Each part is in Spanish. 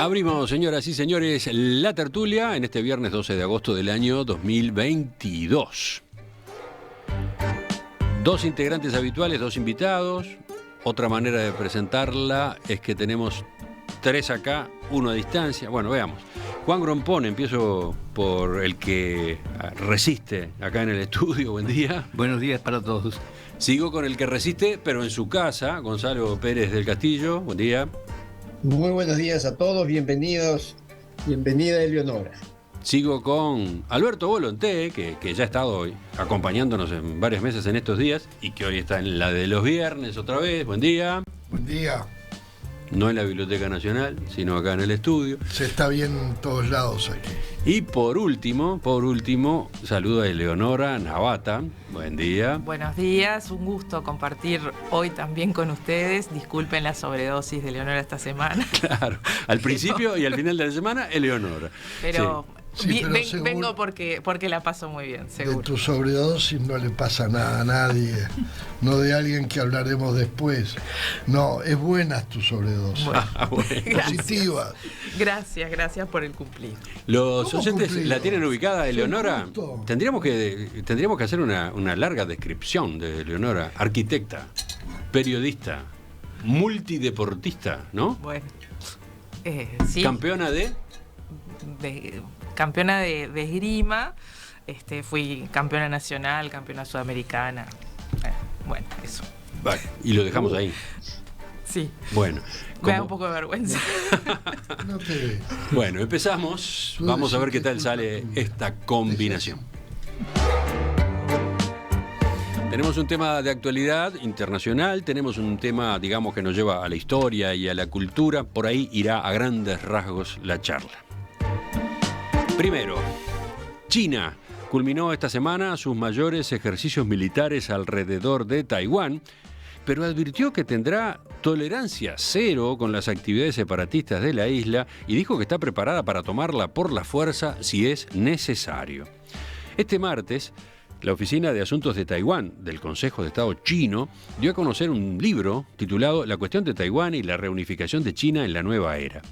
Abrimos, señoras y señores, la tertulia en este viernes 12 de agosto del año 2022. Dos integrantes habituales, dos invitados. Otra manera de presentarla es que tenemos tres acá, uno a distancia. Bueno, veamos. Juan Grompón, empiezo por el que resiste acá en el estudio. Buen día. Buenos días para todos. Sigo con el que resiste, pero en su casa, Gonzalo Pérez del Castillo. Buen día. Muy buenos días a todos, bienvenidos, bienvenida Eleonora. Sigo con Alberto Volonté, que ya ha estado hoy acompañándonos en varios meses en estos días y que hoy está en la de los viernes otra vez. Buen día. Buen día. No en la Biblioteca Nacional, sino acá en el estudio. Se está bien en todos lados aquí. Y por último, saludo a Eleonora Navata. Buen día. Buenos días, un gusto compartir hoy también con ustedes. Disculpen la sobredosis de Eleonora esta semana. Claro, al principio y al final de la semana, Eleonora. Pero... Sí, pero vengo porque la paso muy bien, seguro. De tu sobredosis no le pasa nada a nadie, no de alguien que hablaremos después. No, es buena tu sobredosis. Bueno. Positiva. Gracias por el cumplido. Los oyentes cumplido? la tienen ubicada, Eleonora. Justo. Tendríamos que hacer una larga descripción de Eleonora. Arquitecta, periodista, multideportista, ¿no? Bueno, sí. Campeona de Campeona de esgrima, fui campeona nacional, campeona sudamericana. Bueno, eso. Vale, y lo dejamos ahí. Sí. Bueno. Me da un poco de vergüenza. No te ve. Bueno, empezamos. Vamos a ver qué tal sale esta combinación. Tenemos un tema de actualidad internacional, tenemos un tema, digamos, que nos lleva a la historia y a la cultura. Por ahí irá a grandes rasgos la charla. Primero, China culminó esta semana sus mayores ejercicios militares alrededor de Taiwán, pero advirtió que tendrá tolerancia cero con las actividades separatistas de la isla y dijo que está preparada para tomarla por la fuerza si es necesario. Este martes, la Oficina de Asuntos de Taiwán del Consejo de Estado chino dio a conocer un libro titulado La cuestión de Taiwán y la reunificación de China en la nueva era.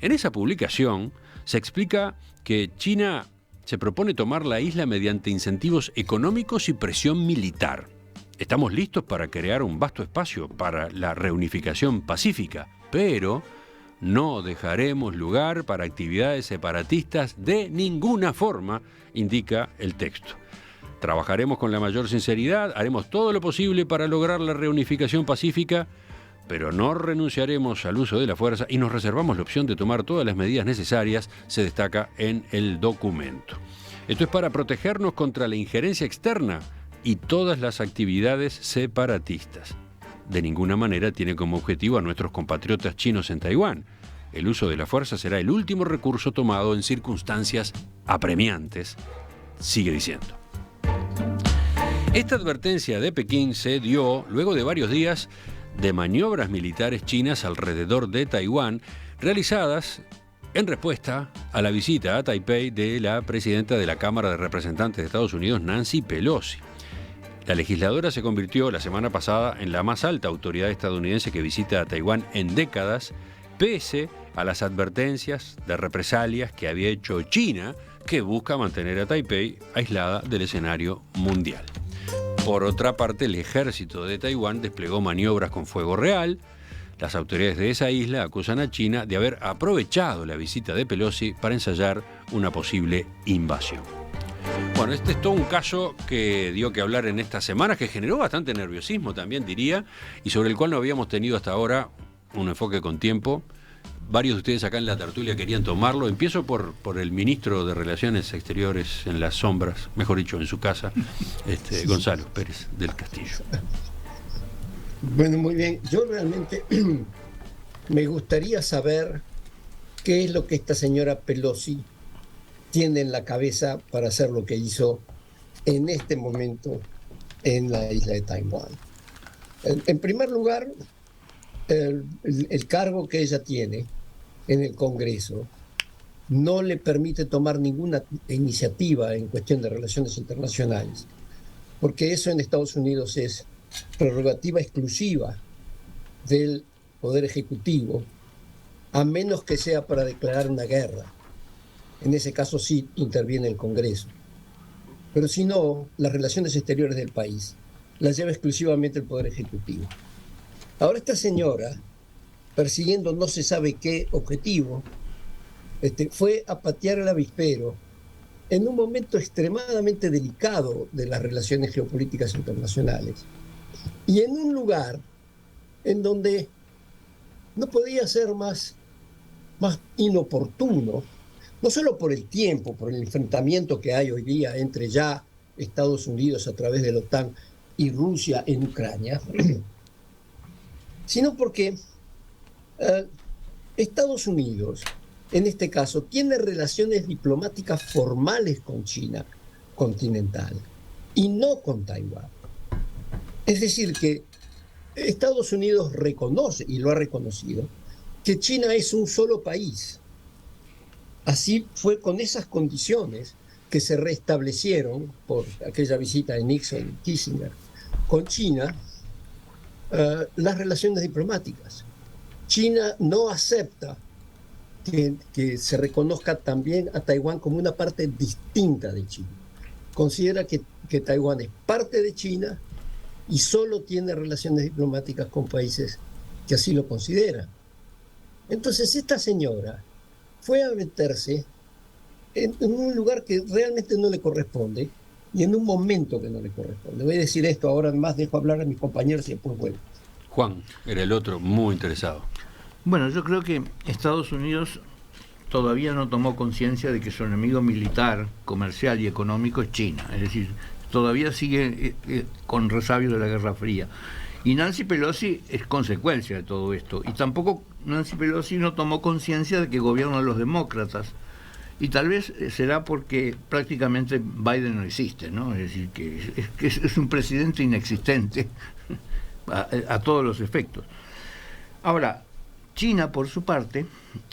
En esa publicación se explica que China se propone tomar la isla mediante incentivos económicos y presión militar. Estamos listos para crear un vasto espacio para la reunificación pacífica, pero no dejaremos lugar para actividades separatistas de ninguna forma, indica el texto. Trabajaremos con la mayor sinceridad, haremos todo lo posible para lograr la reunificación pacífica, pero no renunciaremos al uso de la fuerza y nos reservamos la opción de tomar todas las medidas necesarias, se destaca en el documento. Esto es para protegernos contra la injerencia externa y todas las actividades separatistas. De ninguna manera tiene como objetivo a nuestros compatriotas chinos en Taiwán. El uso de la fuerza será el último recurso tomado en circunstancias apremiantes, sigue diciendo. Esta advertencia de Pekín se dio luego de varios días de maniobras militares chinas alrededor de Taiwán, realizadas en respuesta a la visita a Taipei de la presidenta de la Cámara de Representantes de Estados Unidos, Nancy Pelosi. La legisladora se convirtió la semana pasada en la más alta autoridad estadounidense que visita a Taiwán en décadas, pese a las advertencias de represalias que había hecho China, que busca mantener a Taipei aislada del escenario mundial. Por otra parte, el ejército de Taiwán desplegó maniobras con fuego real. Las autoridades de esa isla acusan a China de haber aprovechado la visita de Pelosi para ensayar una posible invasión. Bueno, este es todo un caso que dio que hablar en estas semanas, que generó bastante nerviosismo también, diría, y sobre el cual no habíamos tenido hasta ahora un enfoque con tiempo. Varios de ustedes acá en la tertulia querían tomarlo. Empiezo por el ministro de Relaciones Exteriores en las sombras, mejor dicho, en su casa, Gonzalo Pérez del Castillo. Bueno, muy bien. Yo realmente me gustaría saber qué es lo que esta señora Pelosi tiene en la cabeza para hacer lo que hizo en este momento en la isla de Taiwán. En primer lugar, el cargo que ella tiene en el Congreso no le permite tomar ninguna iniciativa en cuestión de relaciones internacionales, porque eso en Estados Unidos es prerrogativa exclusiva del Poder Ejecutivo a menos que sea para declarar una guerra. En ese caso sí interviene el Congreso. Pero si no, las relaciones exteriores del país las lleva exclusivamente el Poder Ejecutivo. Ahora esta señora, persiguiendo no se sabe qué objetivo, fue a patear el avispero en un momento extremadamente delicado de las relaciones geopolíticas internacionales y en un lugar en donde no podía ser más inoportuno, no solo por el tiempo, por el enfrentamiento que hay hoy día entre ya Estados Unidos a través de la OTAN y Rusia en Ucrania, sino porque Estados Unidos, en este caso, tiene relaciones diplomáticas formales con China continental y no con Taiwán. Es decir, que Estados Unidos reconoce, y lo ha reconocido, que China es un solo país. Así fue con esas condiciones que se restablecieron por aquella visita de Nixon y Kissinger con China, las relaciones diplomáticas. China no acepta que se reconozca también a Taiwán como una parte distinta de China. Considera que Taiwán es parte de China y solo tiene relaciones diplomáticas con países que así lo consideran. Entonces esta señora fue a meterse en un lugar que realmente no le corresponde y en un momento que no le corresponde. Voy a decir esto, ahora más dejo hablar a mis compañeros y después vuelvo. Juan era el otro muy interesado. Bueno, yo creo que Estados Unidos todavía no tomó conciencia de que su enemigo militar, comercial y económico es China. Es decir, todavía sigue con resabios de la Guerra Fría. Y Nancy Pelosi es consecuencia de todo esto. Y tampoco Nancy Pelosi no tomó conciencia de que gobiernan los demócratas. Y tal vez será porque prácticamente Biden no existe, ¿no? Es decir, que es un presidente inexistente a todos los efectos. Ahora, China, por su parte,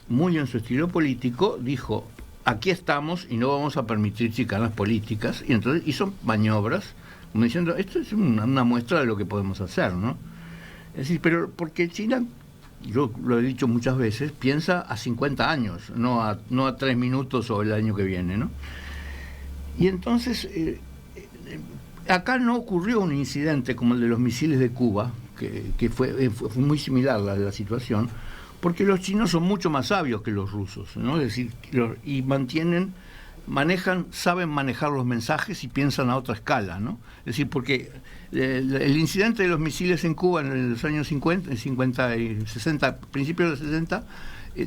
muy en su estilo político, dijo, aquí estamos y no vamos a permitir chicanas políticas. Y entonces hizo maniobras como diciendo, esto es una muestra de lo que podemos hacer, ¿no? Es decir, pero porque China, yo lo he dicho muchas veces, piensa a 50 años, no a 3 minutos o el año que viene, ¿no? Y entonces, acá no ocurrió un incidente como el de los misiles de Cuba, que fue muy similar la situación, porque los chinos son mucho más sabios que los rusos, ¿no? Es decir, y saben manejar los mensajes y piensan a otra escala, ¿no? Es decir, porque el incidente de los misiles en Cuba en los años 50 y 60, principios de 60,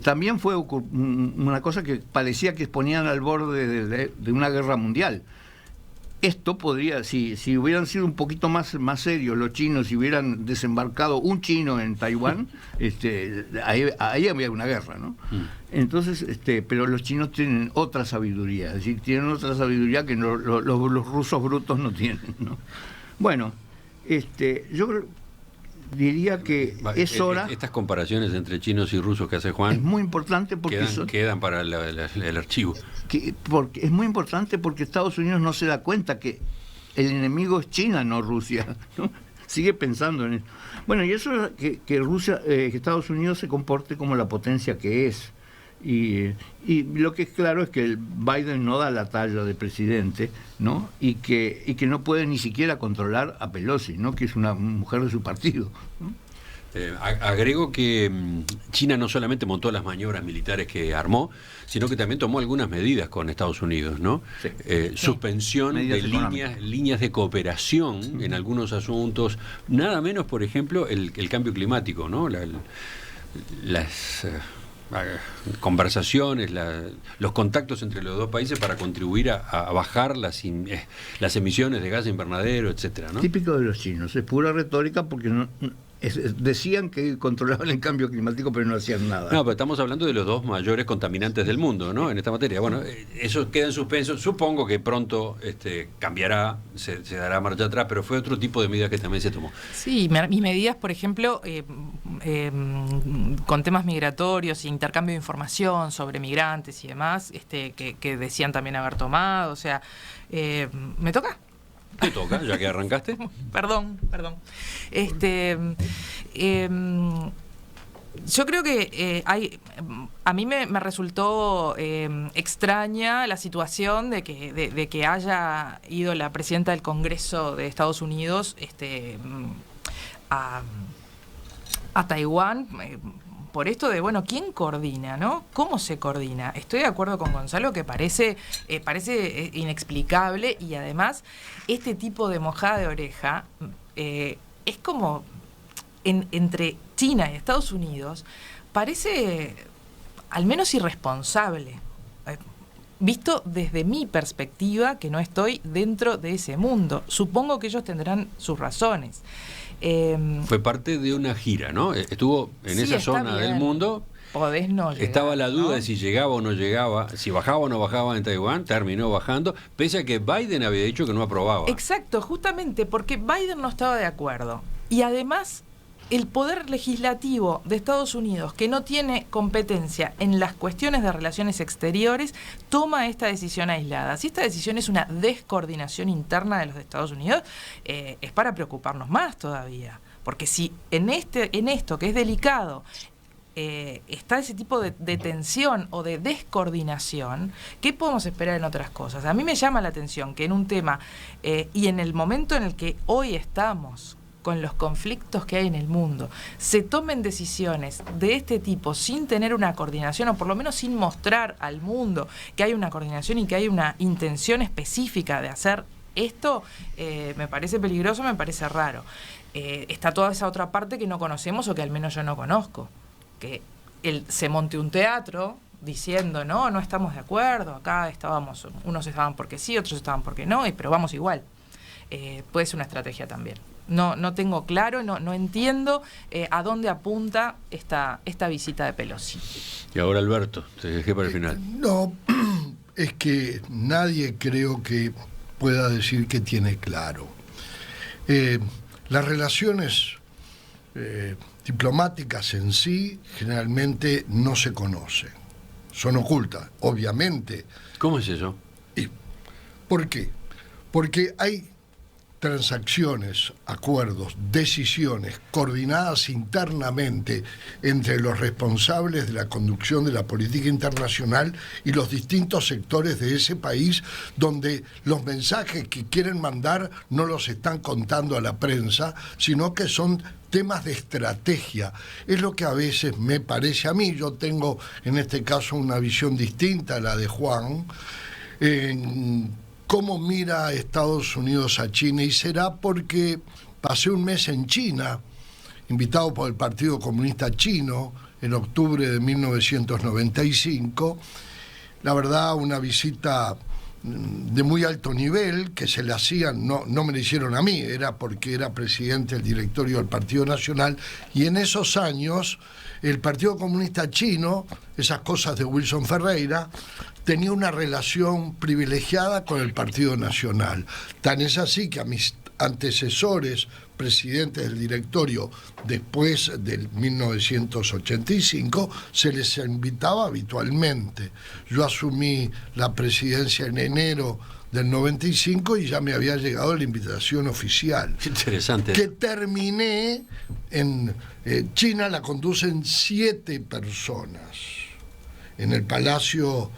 también fue una cosa que parecía que ponían al borde de una guerra mundial. Esto podría, si hubieran sido un poquito más serios los chinos, si hubieran desembarcado un chino en Taiwán, ahí había una guerra, ¿no? Entonces, pero los chinos tienen otra sabiduría, es decir, tienen otra sabiduría que los rusos brutos no tienen, ¿no? Bueno, yo diría que es hora. Estas comparaciones entre chinos y rusos que hace Juan es muy importante porque quedan para el archivo. Porque es muy importante porque Estados Unidos no se da cuenta que el enemigo es China, no Rusia, ¿no? Sigue pensando en eso. Bueno, y eso es que Estados Unidos se comporte como la potencia que es. Y lo que es claro es que el Biden no da la talla de presidente, ¿no? Y que no puede ni siquiera controlar a Pelosi, ¿no? Que es una mujer de su partido, ¿no? Agrego que China no solamente montó las maniobras militares que armó, sino que también tomó algunas medidas con Estados Unidos, ¿no? Sí. Suspensión de líneas de cooperación en algunos asuntos, nada menos, por ejemplo, el cambio climático, ¿no? Las conversaciones, los contactos entre los dos países para contribuir a bajar las emisiones de gas invernadero, etcétera, ¿no? Típico de los chinos, es pura retórica porque decían que controlaban el cambio climático pero no hacían nada. No, pero estamos hablando de los dos mayores contaminantes del mundo, ¿no? En esta materia. Bueno, eso queda en suspenso. Supongo que pronto cambiará, se dará marcha atrás, pero fue otro tipo de medidas que también se tomó. Sí, y medidas, por ejemplo, con temas migratorios, intercambio de información sobre migrantes y demás, que decían también haber tomado. O sea, ¿me toca? Te toca, ya que arrancaste. Perdón. Yo creo que a mí me resultó extraña la situación de que haya ido la presidenta del Congreso de Estados Unidos a Taiwán, por esto de, bueno, ¿quién coordina, no? ¿Cómo se coordina? Estoy de acuerdo con Gonzalo que parece inexplicable, y además este tipo de mojada de oreja es como entre China y Estados Unidos, parece al menos irresponsable, visto desde mi perspectiva, que no estoy dentro de ese mundo. Supongo que ellos tendrán sus razones. Fue parte de una gira, ¿no? Estuvo en esa zona del mundo. Podés no llegar, estaba la duda, ¿no?, de si llegaba o no llegaba, si bajaba o no bajaba en Taiwán. Terminó bajando, pese a que Biden había dicho que no aprobaba. Exacto, justamente porque Biden no estaba de acuerdo. Y además, el poder legislativo de Estados Unidos, que no tiene competencia en las cuestiones de relaciones exteriores, toma esta decisión aislada. Si esta decisión es una descoordinación interna de los de Estados Unidos, es para preocuparnos más todavía. Porque si en esto que es delicado está ese tipo de tensión o de descoordinación, ¿qué podemos esperar en otras cosas? A mí me llama la atención que en un tema y en el momento en el que hoy estamos, con los conflictos que hay en el mundo, se tomen decisiones de este tipo sin tener una coordinación, o por lo menos sin mostrar al mundo que hay una coordinación y que hay una intención específica de hacer esto, me parece peligroso, me parece raro. Está toda esa otra parte que no conocemos, o que al menos yo no conozco, que se monte un teatro diciendo, no estamos de acuerdo, acá estábamos, unos estaban porque sí, otros estaban porque no, pero vamos igual. Puede ser una estrategia también. No tengo claro, no entiendo a dónde apunta esta visita de Pelosi. Y ahora, Alberto, te dejé para el final. No, es que nadie creo que pueda decir que tiene claro. Las relaciones diplomáticas en sí generalmente no se conocen, son ocultas, obviamente. ¿Cómo es eso? ¿Por qué? Porque hay transacciones, acuerdos, decisiones coordinadas internamente entre los responsables de la conducción de la política internacional y los distintos sectores de ese país, donde los mensajes que quieren mandar no los están contando a la prensa, sino que son temas de estrategia. Es lo que a veces me parece a mí. Yo tengo en este caso una visión distinta a la de Juan, cómo mira Estados Unidos a China, y será porque pasé un mes en China, invitado por el Partido Comunista Chino, en octubre de 1995. La verdad, una visita de muy alto nivel, que se le hacían, no me la hicieron a mí, era porque era presidente del directorio del Partido Nacional, y en esos años el Partido Comunista Chino, esas cosas de Wilson Ferreira, tenía una relación privilegiada con el Partido Nacional. Tan es así que a mis antecesores, presidentes del directorio después del 1985, se les invitaba habitualmente. Yo asumí la presidencia en enero del 95 y ya me había llegado la invitación oficial. Interesante. Que terminé en China, la conducen 7 personas en el Palacio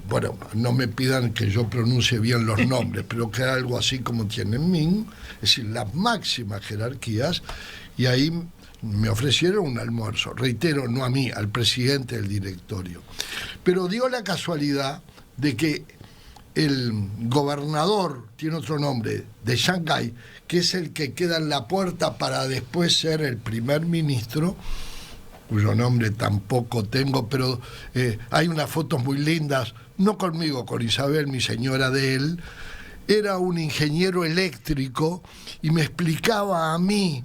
bueno, no me pidan que yo pronuncie bien los nombres, pero que era algo así como Tiananmen, es decir, las máximas jerarquías, y ahí me ofrecieron un almuerzo, reitero, no a mí, al presidente del directorio. Pero dio la casualidad de que el gobernador, tiene otro nombre, de Shanghái, que es el que queda en la puerta para después ser el primer ministro, cuyo nombre tampoco tengo, pero hay unas fotos muy lindas, no conmigo, con Isabel, mi señora de él. Era un ingeniero eléctrico y me explicaba a mí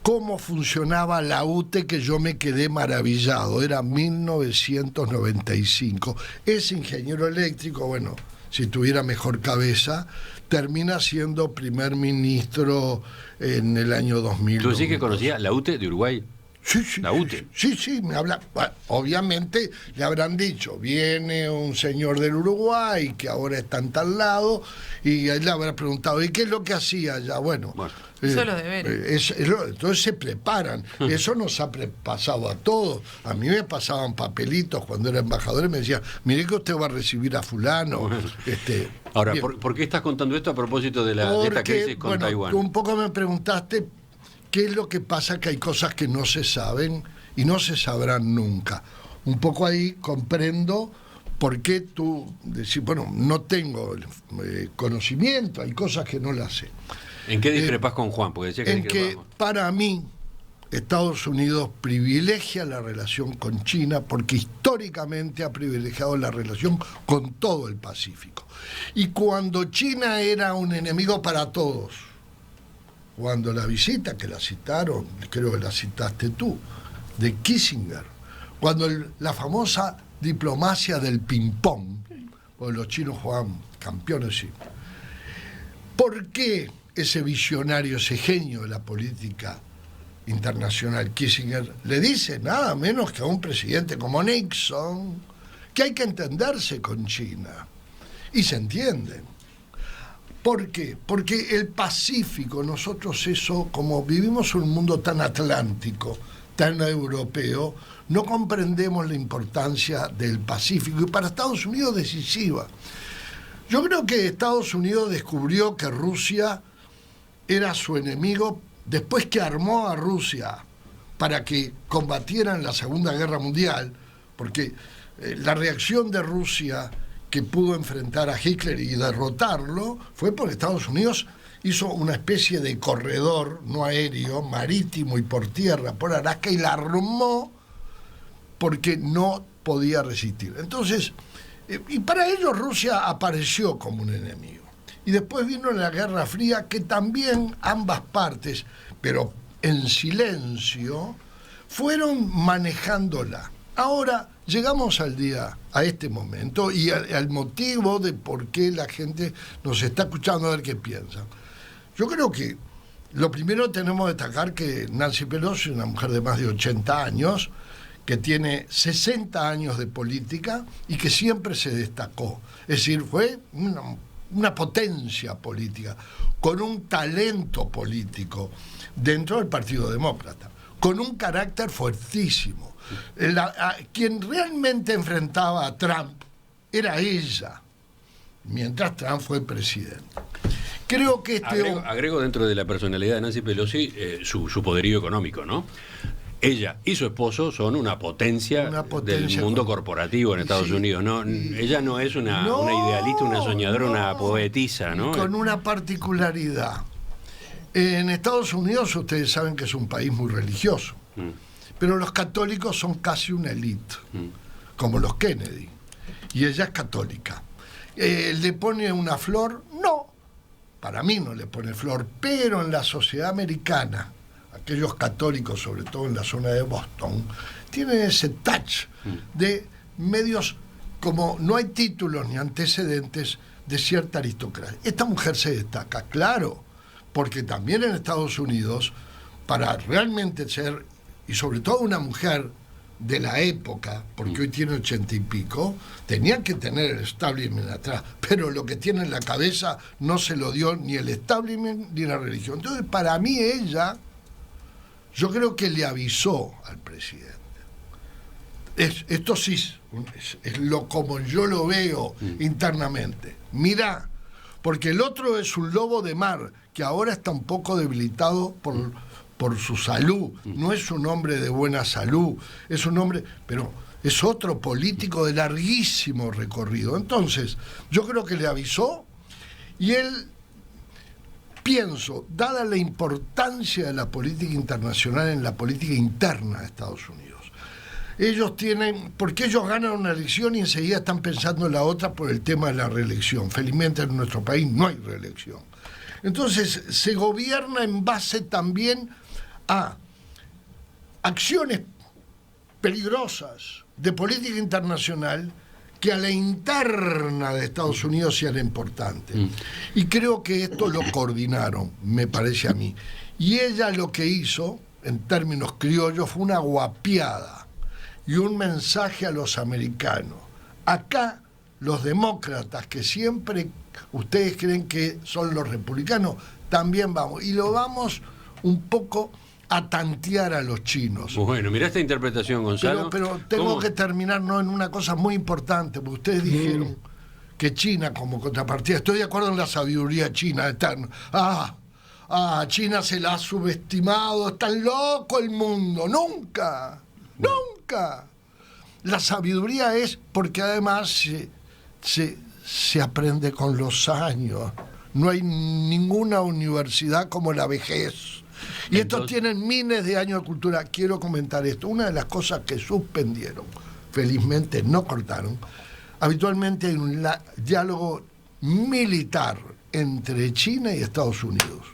cómo funcionaba la UTE, que yo me quedé maravillado. Era 1995. Ese ingeniero eléctrico, bueno, si tuviera mejor cabeza, termina siendo primer ministro en el año 2000. ¿Tú sí que conocías la UTE de Uruguay? Sí, la UTE. Sí, me habla. Bueno, obviamente le habrán dicho, viene un señor del Uruguay que ahora está en tal lado, y él le habrá preguntado, ¿y qué es lo que hacía allá? Bueno, Solo deberes. Entonces se preparan. Eso nos ha pasado a todos. A mí me pasaban papelitos cuando era embajador y me decían, mire que usted va a recibir a fulano. Ahora, ¿por qué estás contando esto a propósito de esta crisis con Taiwán? Tú un poco me preguntaste qué es lo que pasa, que hay cosas que no se saben y no se sabrán nunca. Un poco ahí comprendo por qué tú decís, bueno, no tengo conocimiento, hay cosas que no las sé. ¿En qué discrepas con Juan? Porque decía que para mí Estados Unidos privilegia la relación con China porque históricamente ha privilegiado la relación con todo el Pacífico. Y cuando China era un enemigo para todos, cuando la visita, que la citaron, creo que la citaste tú, de Kissinger, cuando la famosa diplomacia del ping-pong, porque los chinos jugaban campeones, sí. ¿Por qué ese visionario, ese genio de la política internacional, Kissinger, le dice nada menos que a un presidente como Nixon que hay que entenderse con China? Y se entienden. ¿Por qué? Porque el Pacífico, nosotros eso, como vivimos en un mundo tan atlántico, tan europeo, no comprendemos la importancia del Pacífico, y para Estados Unidos decisiva. Yo creo que Estados Unidos descubrió que Rusia era su enemigo después que armó a Rusia para que combatieran la Segunda Guerra Mundial, porque la reacción de Rusia que pudo enfrentar a Hitler y derrotarlo fue porque Estados Unidos hizo una especie de corredor no aéreo, marítimo y por tierra, por Alaska, y la armó porque no podía resistir. Entonces, y para ellos Rusia apareció como un enemigo. Y después vino la Guerra Fría, que también ambas partes, pero en silencio, fueron manejándola. Ahora llegamos a este momento, y al motivo de por qué la gente nos está escuchando a ver qué piensan. Yo creo que lo primero tenemos que destacar que Nancy Pelosi es una mujer de más de 80 años, que tiene 60 años de política y que siempre se destacó. Es decir, fue una potencia política, con un talento político dentro del Partido Demócrata, con un carácter fuertísimo. Quien realmente enfrentaba a Trump era ella, mientras Trump fue presidente. Creo que agrego dentro de la personalidad de Nancy Pelosi su poderío económico, ¿no? Ella y su esposo son una potencia del mundo corporativo en Estados Unidos. ¿No? Ella no es una idealista, una soñadora, una poetisa, ¿no? Con una particularidad. En Estados Unidos ustedes saben que es un país muy religioso, pero los católicos son casi una élite, como los Kennedy. Y ella es católica. ¿Le pone una flor? No. Para mí no le pone flor, pero en la sociedad americana, aquellos católicos, sobre todo en la zona de Boston, tienen ese touch de medios, como no hay títulos ni antecedentes, de cierta aristocracia. Esta mujer se destaca, claro, porque también en Estados Unidos, para realmente ser, y sobre todo una mujer de la época, porque hoy tiene 80 y pico, tenían que tener el establishment atrás, pero lo que tiene en la cabeza no se lo dio ni el establishment ni la religión. Entonces, para mí ella, yo creo que le avisó al presidente. Esto sí es lo como yo lo veo internamente. Mira, porque el otro es un lobo de mar que ahora está un poco debilitado por su salud. No es un hombre de buena salud, es un hombre, pero es otro político de larguísimo recorrido. Entonces, yo creo que le avisó, y él, pienso, dada la importancia de la política internacional en la política interna de Estados Unidos, porque ellos ganan una elección y enseguida están pensando en la otra por el tema de la reelección. Felizmente en nuestro país no hay reelección. Entonces se gobierna en base también a acciones peligrosas de política internacional que a la interna de Estados Unidos sean importantes. Y creo que esto lo coordinaron, me parece a mí. Y ella lo que hizo, en términos criollos, fue una guapiada y un mensaje a los americanos. Acá los demócratas, que siempre ustedes creen que son los republicanos, también vamos, y lo vamos un poco a tantear a los chinos. Bueno, mirá esta interpretación, Gonzalo. Pero tengo que terminar en una cosa muy importante, porque ustedes dijeron que China como contrapartida, estoy de acuerdo en la sabiduría china eterna. China se la ha subestimado, es tan loco el mundo, nunca. La sabiduría es porque además se aprende con los años. No hay ninguna universidad como la vejez. Y estos tienen miles de años de cultura. Quiero comentar esto. Una de las cosas que suspendieron, felizmente no cortaron, habitualmente hay un diálogo militar entre China y Estados Unidos.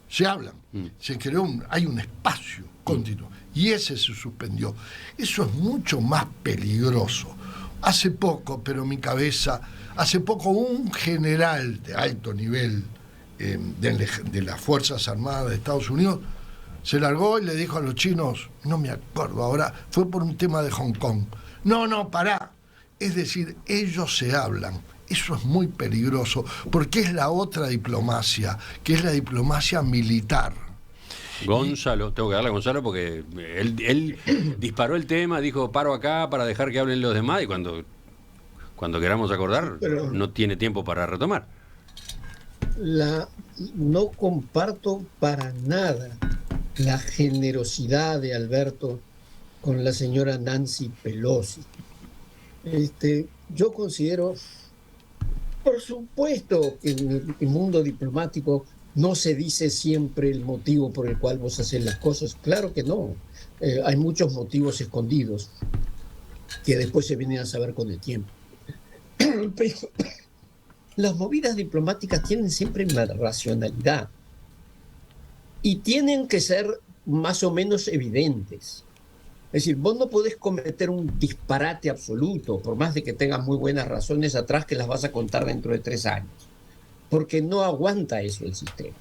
Se hablan, se creó hay un espacio continuo. Y ese se suspendió. Eso es mucho más peligroso. Hace poco, pero mi cabeza, un general de alto nivel de las Fuerzas Armadas de Estados Unidos se largó y le dijo a los chinos, no me acuerdo ahora, fue por un tema de Hong Kong. No, pará. Es decir, ellos se hablan. Eso es muy peligroso, porque es la otra diplomacia, que es la diplomacia militar. Gonzalo, tengo que darle a Gonzalo porque él disparó el tema, dijo paro acá para dejar que hablen los demás y cuando queramos acordar no tiene tiempo para retomar. No comparto para nada la generosidad de Alberto con la señora Nancy Pelosi. Yo considero, por supuesto, que en el mundo diplomático no se dice siempre el motivo por el cual vos haces las cosas. Claro que no. Hay muchos motivos escondidos que después se vienen a saber con el tiempo. Pero las movidas diplomáticas tienen siempre una racionalidad y tienen que ser más o menos evidentes. Es decir, vos no podés cometer un disparate absoluto, por más de que tengas muy buenas razones atrás que las vas a contar dentro de 3 años, porque no aguanta eso el sistema.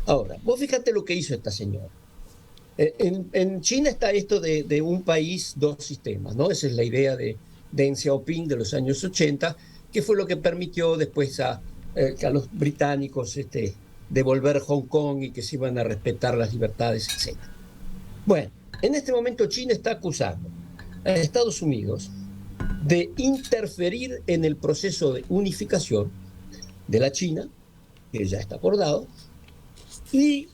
Ahora, vos fíjate lo que hizo esta señora. En China está esto de un país, 2 sistemas, ¿no? Esa es la idea de Deng Xiaoping de los años 80, que fue lo que permitió después a los británicos devolver Hong Kong y que se iban a respetar las libertades, etc. Bueno, en este momento China está acusando a Estados Unidos de interferir en el proceso de unificación de la China, que ya está acordado, y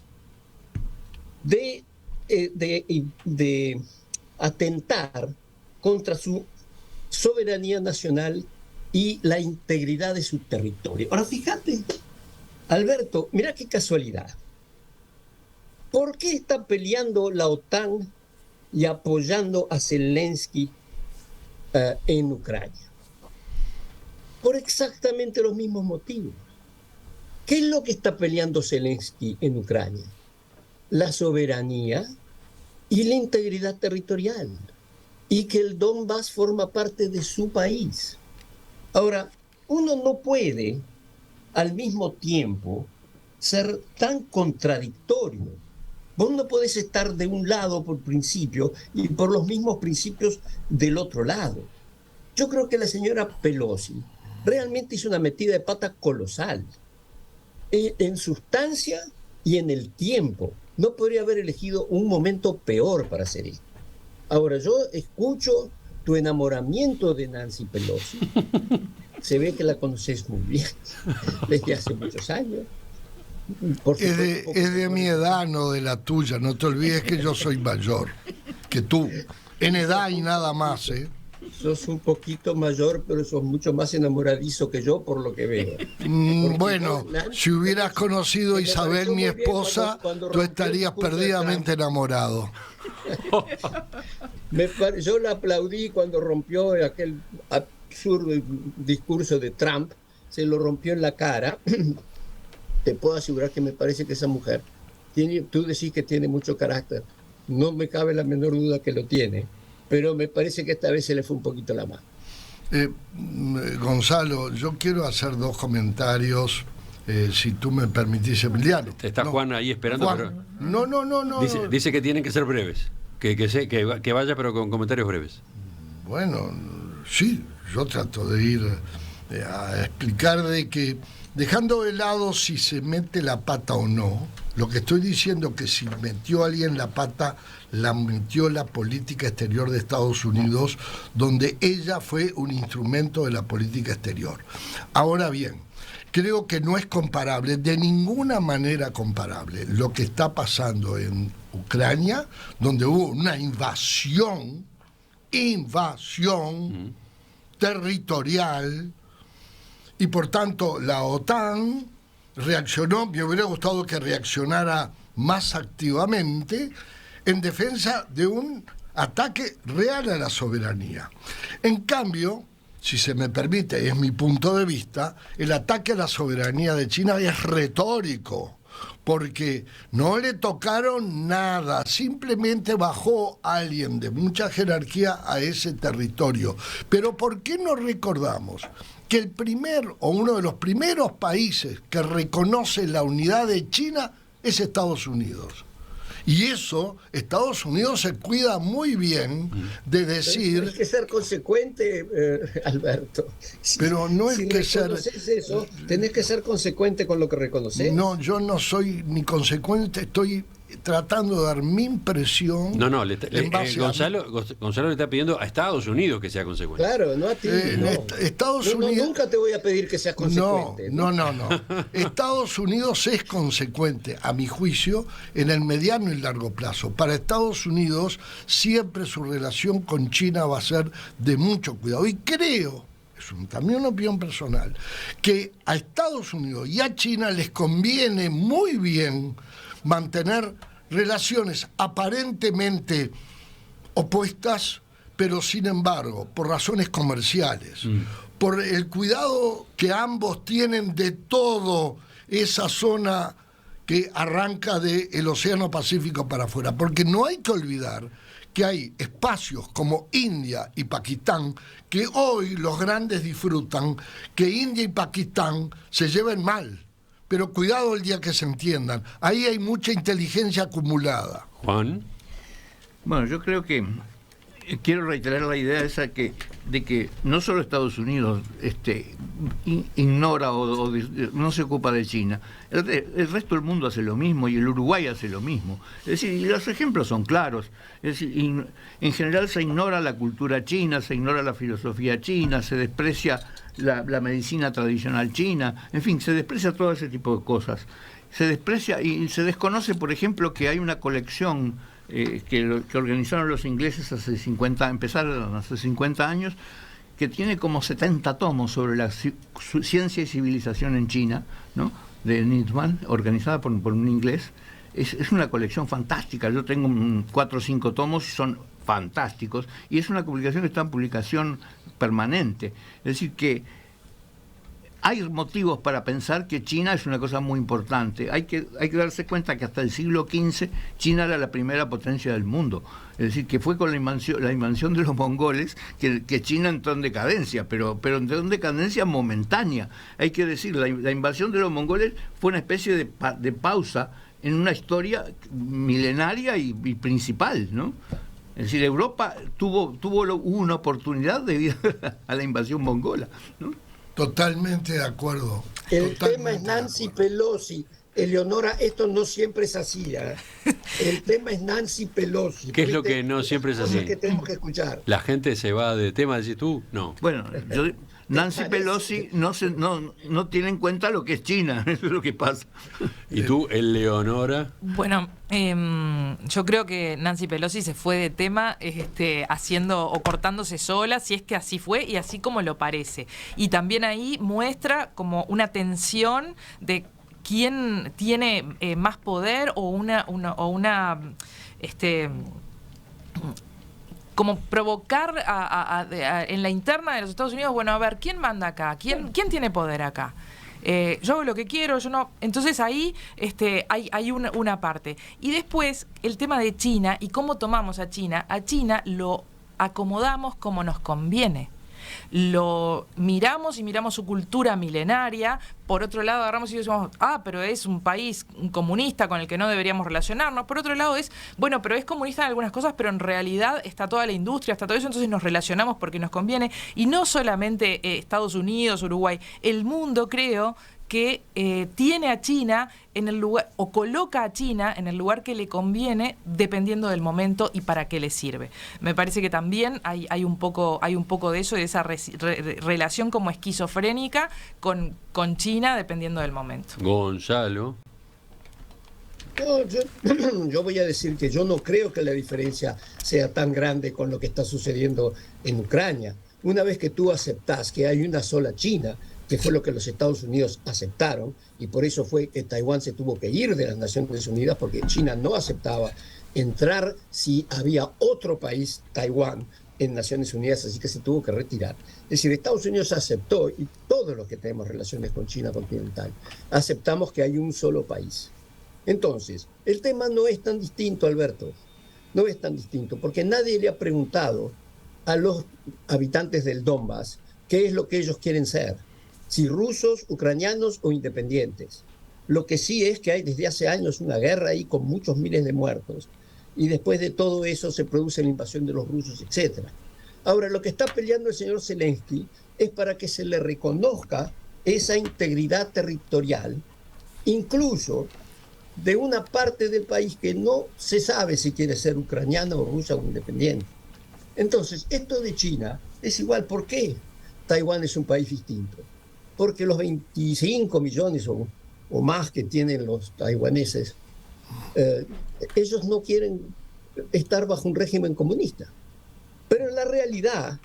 de atentar contra su soberanía nacional y la integridad de su territorio. Ahora fíjate, Alberto, mira qué casualidad. ¿Por qué está peleando la OTAN y apoyando a Zelensky en Ucrania? Por exactamente los mismos motivos. ¿Qué es lo que está peleando Zelensky en Ucrania? La soberanía y la integridad territorial, y que el Donbass forma parte de su país. Ahora, uno no puede al mismo tiempo ser tan contradictorio. Vos no podés estar de un lado por principio y por los mismos principios del otro lado. Yo creo que la señora Pelosi realmente hizo una metida de pata colosal en sustancia y en el tiempo. No podría haber elegido un momento peor para hacer esto. Ahora, yo escucho tu enamoramiento de Nancy Pelosi. Se ve que la conoces muy bien, desde hace muchos años. Es de mi edad, no de la tuya. No te olvides que yo soy mayor que tú. En edad y nada más, ¿eh? Sos un poquito mayor, pero sos mucho más enamoradizo que yo, por lo que veo. Bueno, si hubieras conocido a Isabel, mi esposa, tú estarías perdidamente enamorado. Yo la aplaudí cuando rompió aquel absurdo discurso de Trump, se lo rompió en la cara. Te puedo asegurar que me parece que esa mujer tú decís que tiene mucho carácter, no me cabe la menor duda que lo tiene, pero me parece que esta vez se le fue un poquito la mano. Gonzalo, yo quiero hacer 2 comentarios si tú me permitís, Emiliano. Está No. Juan ahí esperando, Juan, pero no. dice que tienen que ser breves. Que vaya, pero con comentarios breves. Bueno, sí, yo trato de ir a explicar de que, dejando de lado si se mete la pata o no, lo que estoy diciendo que si metió alguien la pata, la metió la política exterior de Estados Unidos, donde ella fue un instrumento de la política exterior. Ahora bien, creo que no es comparable, de ninguna manera comparable, lo que está pasando en Ucrania, donde hubo una invasión territorial, y por tanto la OTAN reaccionó. Me hubiera gustado que reaccionara más activamente en defensa de un ataque real a la soberanía. En cambio, si se me permite, es mi punto de vista, el ataque a la soberanía de China es retórico, porque no le tocaron nada, simplemente bajó alguien de mucha jerarquía a ese territorio. Pero ¿por qué no recordamos que el primer o uno de los primeros países que reconoce la unidad de China es Estados Unidos? Y eso, Estados Unidos se cuida muy bien de decir... Hay que ser consecuente, Alberto. Pero no es si que ser... eso, tenés que ser consecuente con lo que reconoces. No, yo no soy ni consecuente, estoy tratando de dar mi impresión. No, Gonzalo le está pidiendo a Estados Unidos que sea consecuente. Claro, no a ti. No. Estados Unidos... nunca te voy a pedir que seas consecuente. No. Estados Unidos es consecuente, a mi juicio, en el mediano y largo plazo. Para Estados Unidos, siempre su relación con China va a ser de mucho cuidado. Y creo, también una opinión personal, que a Estados Unidos y a China les conviene muy bien mantener relaciones aparentemente opuestas, pero sin embargo, por razones comerciales, por el cuidado que ambos tienen de toda esa zona que arranca del Océano Pacífico para afuera, porque no hay que olvidar que hay espacios como India y Pakistán que hoy los grandes disfrutan que India y Pakistán se lleven mal. Pero cuidado el día que se entiendan. Ahí hay mucha inteligencia acumulada. Juan. Bueno, yo creo que quiero reiterar la idea esa de que no solo Estados Unidos ignora o no se ocupa de China, el resto del mundo hace lo mismo y el Uruguay hace lo mismo. Es decir, y los ejemplos son claros. Es decir, en general se ignora la cultura china, se ignora la filosofía china, se desprecia la medicina tradicional china, en fin, se desprecia todo ese tipo de cosas. Se desprecia y se desconoce, por ejemplo, que hay una colección que organizaron los ingleses empezaron hace 50 años, que tiene como 70 tomos sobre la ciencia y civilización en China, ¿no?, de Nitzman, organizada por un inglés. Es una colección fantástica. Yo tengo 4 o 5 tomos y son fantásticos, y es una publicación que está en publicación permanente. Es decir, que hay motivos para pensar que China es una cosa muy importante. Hay que darse cuenta que hasta el siglo XV China era la primera potencia del mundo. Es decir, que fue con la invasión de los mongoles que China entró en decadencia, pero entró en decadencia momentánea. Hay que decir, la invasión de los mongoles fue una especie de pausa en una historia milenaria y principal, ¿no? Es decir, Europa tuvo una oportunidad debido a la invasión mongola, ¿no? Totalmente de acuerdo. El tema es Nancy Pelosi. Eleonora, esto no siempre es así, ¿eh? El tema es Nancy Pelosi. ¿Qué es lo que no siempre es así? Que tenemos que escuchar. ¿La gente se va de tema, decís tú? No. Bueno, Nancy Pelosi no tiene en cuenta lo que es China, eso es lo que pasa. ¿Y tú, Eleonora? Bueno, yo creo que Nancy Pelosi se fue de tema haciendo o cortándose sola, si es que así fue y así como lo parece. Y también ahí muestra como una tensión de quién tiene más poder o una como provocar en la interna de los Estados Unidos, bueno, a ver, ¿quién manda acá? ¿Quién tiene poder acá? Yo hago lo que quiero, yo no. Entonces ahí hay una parte. Y después el tema de China y cómo tomamos a China. A China lo acomodamos como nos conviene. lo miramos y miramos su cultura milenaria. Por otro lado, agarramos y decimos, pero es un país comunista con el que no deberíamos relacionarnos. Por otro lado bueno, pero es comunista en algunas cosas, pero en realidad está toda la industria, está todo eso, entonces nos relacionamos porque nos conviene. Y no solamente Estados Unidos, Uruguay, el mundo, creo, que tiene a China en el lugar, o coloca a China en el lugar que le conviene dependiendo del momento y para qué le sirve. Me parece que también hay un poco de eso, de esa relación como esquizofrénica con China dependiendo del momento. Gonzalo. No, yo voy a decir que yo no creo que la diferencia sea tan grande con lo que está sucediendo en Ucrania. Una vez que tú aceptás que hay una sola China, que fue lo que los Estados Unidos aceptaron, y por eso fue que Taiwán se tuvo que ir de las Naciones Unidas, porque China no aceptaba entrar si había otro país, Taiwán, en Naciones Unidas, así que se tuvo que retirar. Es decir, Estados Unidos aceptó, y todos los que tenemos relaciones con China continental, aceptamos que hay un solo país. Entonces, el tema no es tan distinto, Alberto, no es tan distinto, porque nadie le ha preguntado a los habitantes del Donbass qué es lo que ellos quieren ser, si rusos, ucranianos o independientes. Lo que sí es que hay desde hace años una guerra ahí con muchos miles de muertos, y después de todo eso se produce la invasión de los rusos, etc. Ahora, lo que está peleando el señor Zelensky es para que se le reconozca esa integridad territorial, incluso de una parte del país que no se sabe si quiere ser ucraniana o rusa o independiente. Entonces, esto de China es igual. ¿Por qué Taiwán es un país distinto? Porque los 25 millones o más que tienen los taiwaneses, ellos no quieren estar bajo un régimen comunista. Pero la realidad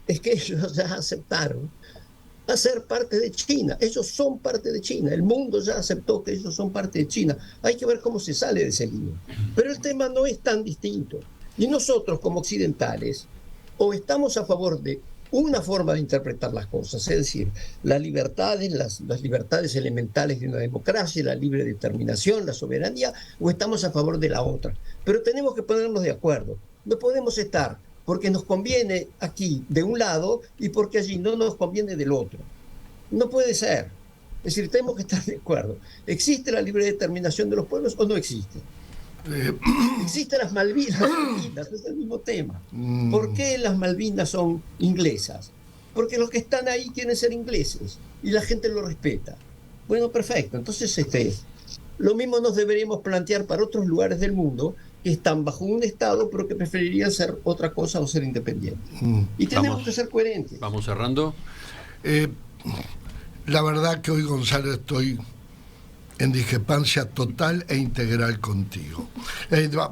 es que ellos ya aceptaron a ser parte de China. Ellos son parte de China. El mundo ya aceptó que ellos son parte de China. Hay que ver cómo se sale de ese lío. Pero el tema no es tan distinto. Y nosotros, como occidentales, o estamos a favor de una forma de interpretar las cosas, es decir, las libertades, las libertades elementales de una democracia, la libre determinación, la soberanía, o estamos a favor de la otra. Pero tenemos que ponernos de acuerdo. No podemos estar porque nos conviene aquí de un lado y porque allí no nos conviene del otro. No puede ser. Es decir, tenemos que estar de acuerdo. ¿Existe la libre determinación de los pueblos o no existe? Existen las Malvinas, es el mismo tema. ¿Por qué las Malvinas son inglesas? Porque los que están ahí quieren ser ingleses y la gente lo respeta. Bueno, perfecto. Entonces, lo mismo nos deberíamos plantear para otros lugares del mundo que están bajo un Estado, pero que preferirían ser otra cosa o ser independientes. Y tenemos que ser coherentes. Vamos cerrando. La verdad que hoy, Gonzalo, estoy en discrepancia total e integral contigo.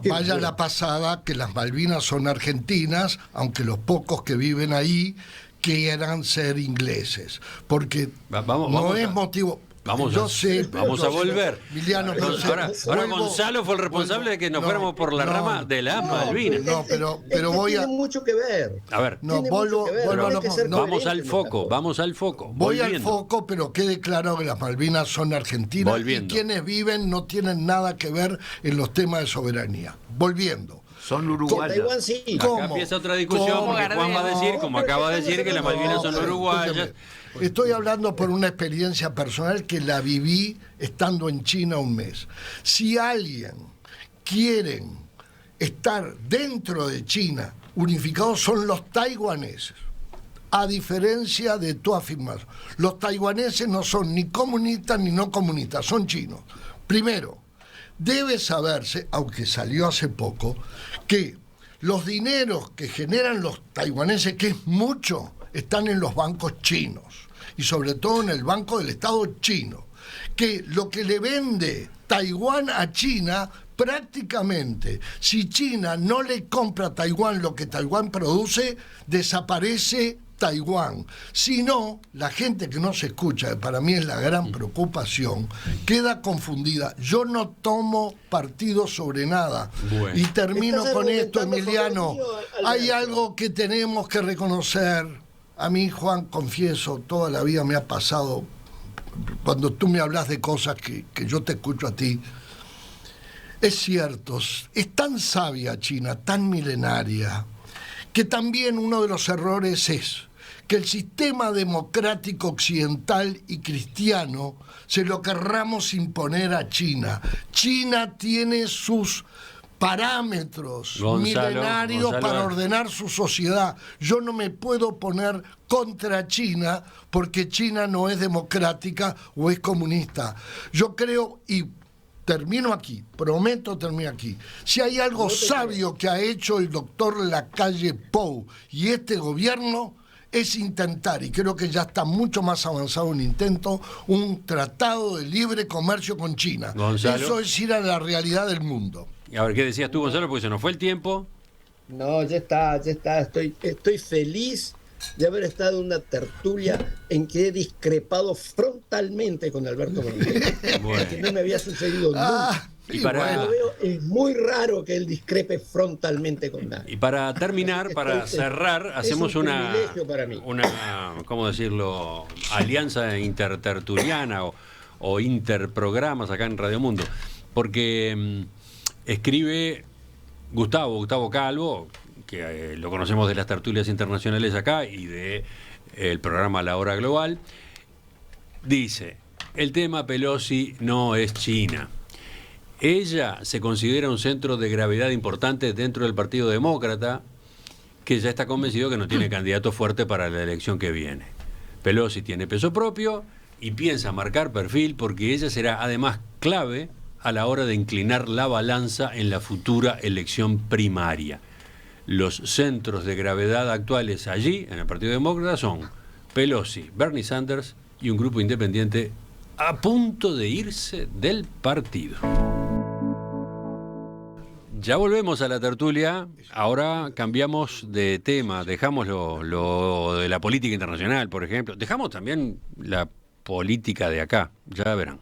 Vaya la pasada que las Malvinas son argentinas, aunque los pocos que viven ahí quieran ser ingleses, porque no es motivo. Vamos a volver. Emiliano, ahora Gonzalo fue el responsable de que nos fuéramos por la rama de las Malvinas. No, pero voy a... Tiene mucho que ver. A ver. Vamos al foco. Voy al foco, pero quede claro que las Malvinas son argentinas. Volviendo. Y quienes viven no tienen nada que ver en los temas de soberanía. Volviendo. Son uruguayas. Taiwán sí. Acá empieza otra discusión porque Juan va a decir, como acaba de decir, que las Malvinas son uruguayas. Estoy hablando por una experiencia personal que la viví estando en China un mes. Si alguien quiere estar dentro de China unificados son los taiwaneses. A diferencia de tu afirmación, los taiwaneses no son ni comunistas ni no comunistas, son chinos. Primero, debe saberse, aunque salió hace poco, que los dineros que generan los taiwaneses, que es mucho, están en los bancos chinos y sobre todo en el Banco del Estado chino, que lo que le vende Taiwán a China prácticamente, si China no le compra a Taiwán lo que Taiwán produce, desaparece Taiwán. Si no, la gente que no se escucha, que para mí es la gran preocupación, queda confundida. Yo no tomo partido sobre nada. Bueno. Y termino con esto, Emiliano. Hay algo que tenemos que reconocer. A mí, Juan, confieso, toda la vida me ha pasado, cuando tú me hablas de cosas que yo te escucho a ti, es cierto, es tan sabia China, tan milenaria, que también uno de los errores es que el sistema democrático occidental y cristiano se lo querramos imponer a China. China tiene sus parámetros milenarios para ordenar su sociedad. Yo no me puedo poner contra China porque China no es democrática o es comunista. Yo creo, y termino aquí, prometo terminar aquí, si hay algo sabio que ha hecho el doctor Lacalle Pou y este gobierno, es intentar, y creo que ya está mucho más avanzado un intento, un tratado de libre comercio con China. Gonzalo. Eso es ir a la realidad del mundo. A ver, ¿qué decías tú, Gonzalo? Porque se nos fue el tiempo. No, ya está. Estoy feliz de haber estado en una tertulia en que he discrepado frontalmente con Alberto Bermúdez. Bueno. Que no me había sucedido nunca. Y para, Lo veo, es muy raro que él discrepe frontalmente con nadie. y para terminar, para cerrar, hacemos una, para mí. ¿cómo decirlo?, alianza intertertuliana o interprogramas acá en Radio Mundo. Porque escribe Gustavo Calvo, que lo conocemos de las tertulias internacionales acá y de el programa La Hora Global, dice: el tema Pelosi no es China. Ella se considera un centro de gravedad importante dentro del Partido Demócrata, que ya está convencido que no tiene candidato fuerte para la elección que viene. Pelosi tiene peso propio y piensa marcar perfil porque ella será además clave a la hora de inclinar la balanza en la futura elección primaria. Los centros de gravedad actuales allí, en el Partido Demócrata, son Pelosi, Bernie Sanders y un grupo independiente a punto de irse del partido. Ya volvemos a la tertulia. Ahora cambiamos de tema. Dejamos lo de la política internacional, por ejemplo. Dejamos también la política de acá. Ya verán.